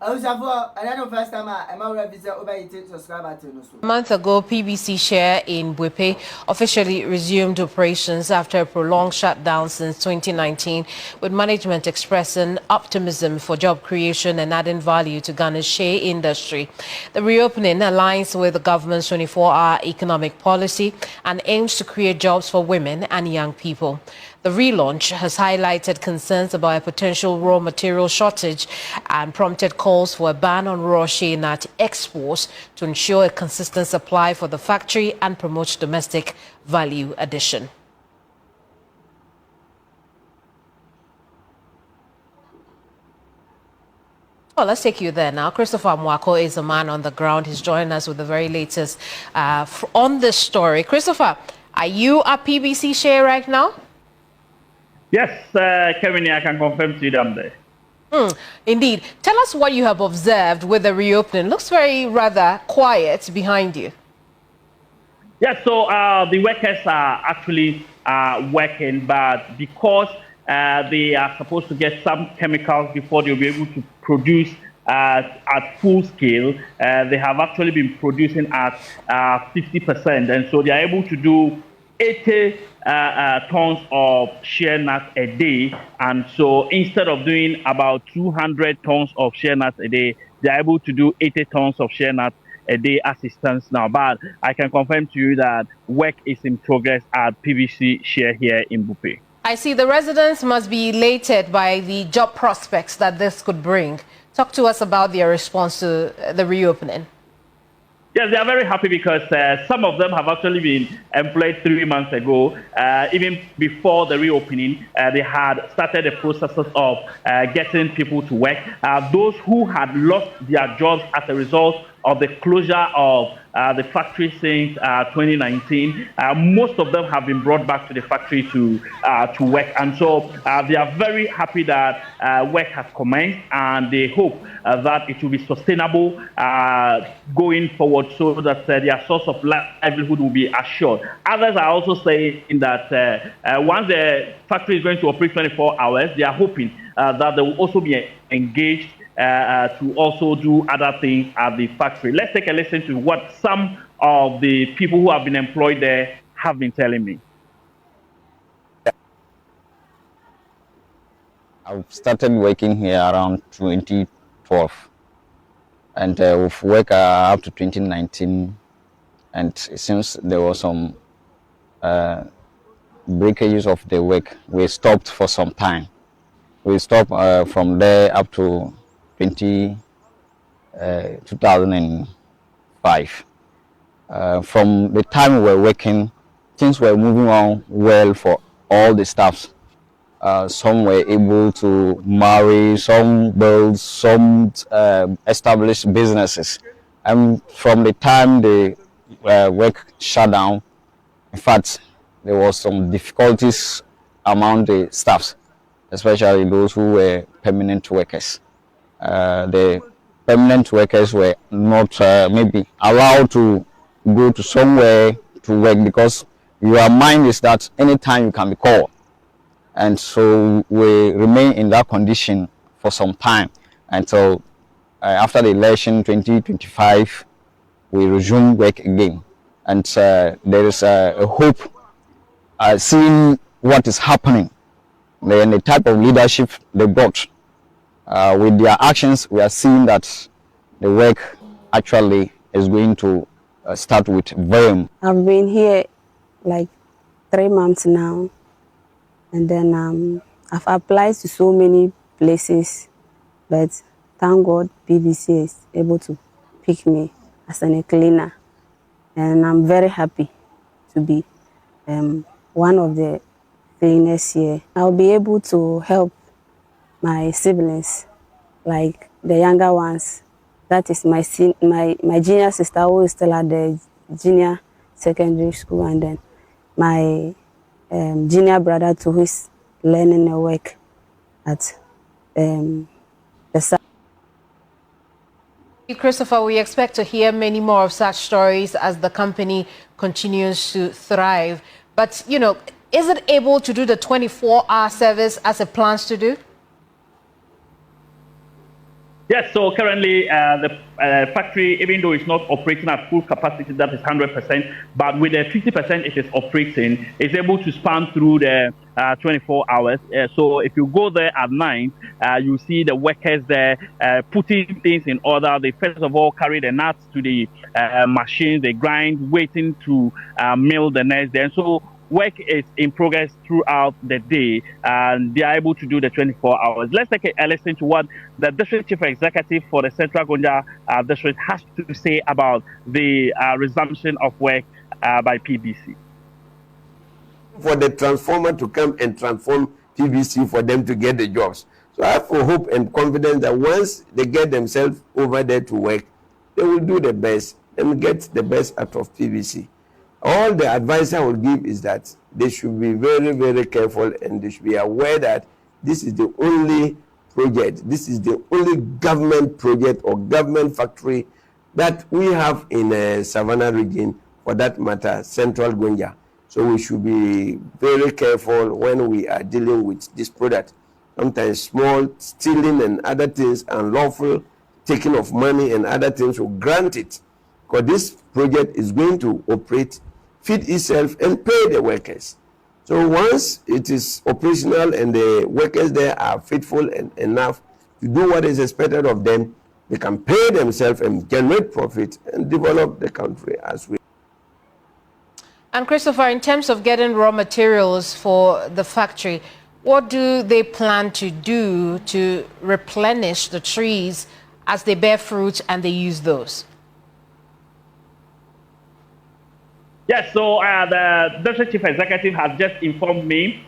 A month ago, PBC share in Buipe officially resumed operations after a prolonged shutdown since 2019, with management expressing optimism for job creation and adding value to Ghana's share industry. The reopening aligns with the government's 24-hour economic policy and aims to create jobs for women and young people. The relaunch has highlighted concerns about a potential raw material shortage and prompted calls for a ban on raw shea nut exports to ensure a consistent supply for the factory and promote domestic value addition. Well, let's take you there now. Christopher Mwako is a man on the ground. He's joining us with the very latest on this story. Christopher, are you at PBC share right now? Yes, Kevin, I can confirm to you that I'm there. Indeed. Tell us what you have observed with the reopening. Looks very rather quiet behind you. Yes, so the workers are actually working, but because they are supposed to get some chemicals before they'll be able to produce at full scale, they have actually been producing at 50%, and so they are able to do 80 tons of shea nuts a day, and so instead of doing about 200 tons of shea nuts a day, they are able to do 80 tons of shea nuts a day as it stands now. But I can confirm to you that work is in progress at PVC share here in Buipe. I see the residents must be elated by the job prospects that this could bring. Talk to us about their response to the reopening. Yes, they are very happy because some of them have actually been employed 3 months ago. Even before the reopening, they had started the processes of getting people to work. Those who had lost their jobs as a result of the closure of the factory since 2019, most of them have been brought back to the factory to work, and so they are very happy that work has commenced, and they hope that it will be sustainable going forward, so that their source of livelihood will be assured. Others are also saying that once the factory is going to operate 24 hours, they are hoping that they will also be engaged to also do other things at the factory. Let's take a listen to what some of the people who have been employed there have been telling me. I've started working here around 2012, and we've worked up to 2019, and it seems there was some breakages of the work. We stopped for some time. We stopped from there up to 2005. From the time we were working, things were moving on well for all the staffs. Some were able to marry, some build, some establish businesses. And from the time the work shut down, in fact, there was some difficulties among the staffs, especially those who were permanent workers. The permanent workers were not maybe allowed to go to somewhere to work, because your mind is that anytime you can be called. And so we remain in that condition for some time until after the election 2025, we resume work again. And there is a hope, seeing what is happening, and the type of leadership they brought. With their actions, we are seeing that the work actually is going to start with vim. I've been here like 3 months now, and then I've applied to so many places, but thank God BBC is able to pick me as a cleaner, and I'm very happy to be one of the cleaners here. I'll be able to help my siblings, like the younger ones. That is my junior sister, who is still at the junior secondary school, and then my junior brother too, who is learning the work at the site. Christopher, we expect to hear many more of such stories as the company continues to thrive. But, you know, is it able to do the 24-hour service as it plans to do? Yes, so currently the factory, even though it's not operating at full capacity, that is 100%, but with the 50% it is operating, it's able to span through the 24 hours. So if you go there at night, you see the workers there putting things in order. They first of all carry the nuts to the machines, they grind, waiting to mill the nuts. Then so work is in progress throughout the day, and they are able to do the 24 hours. Let's take a listen to what the district chief executive for the Central Gonja district has to say about the resumption of work by PBC. For the transformer to come and transform PBC for them to get the jobs. So I have hope and confidence that once they get themselves over there to work, they will do the best and get the best out of PBC. All the advice I will give is that they should be very, very careful, and they should be aware that this is the only project, this is the only government project or government factory that we have in the Savannah region, for that matter, Central Gonja. So we should be very careful when we are dealing with this product. Sometimes small stealing and other things, unlawful taking of money and other things will grant it. Because this project is going to operate, feed itself and pay the workers. So once it is operational and the workers there are faithful and enough to do what is expected of them, they can pay themselves and generate profit and develop the country as well. And Christopher, in terms of getting raw materials for the factory, what do they plan to do to replenish the trees as they bear fruit and they use those? Yes, so the district chief executive has just informed me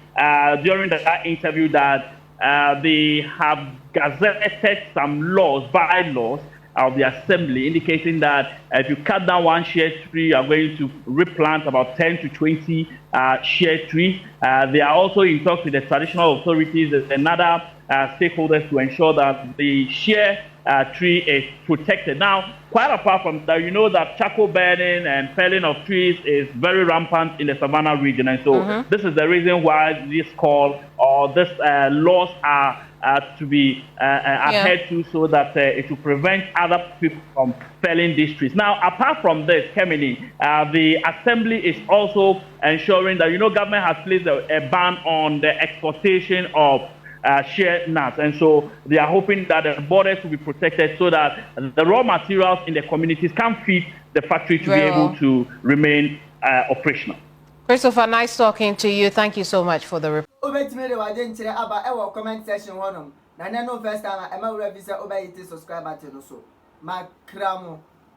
during that interview that they have gazetted some laws, bylaws of the assembly, indicating that if you cut down one share tree, you are going to replant about 10 to 20 share trees. They are also in talks with the traditional authorities and other stakeholders to ensure that the share tree is protected. Now, quite apart from that, you know that charcoal burning and felling of trees is very rampant in the Savannah region, and so this is the reason why this call or this laws are to be adhered to, so that it will prevent other people from felling these trees. Now, apart from this, Kemini, the assembly is also ensuring that, you know, government has placed a ban on the exportation of share nuts, and so they are hoping that the borders will be protected so that the raw materials in the communities can feed the factory to be able to remain operational. Christopher, nice talking to you. Thank you so much for the report. Comment section one. First time I'm a subscribe button.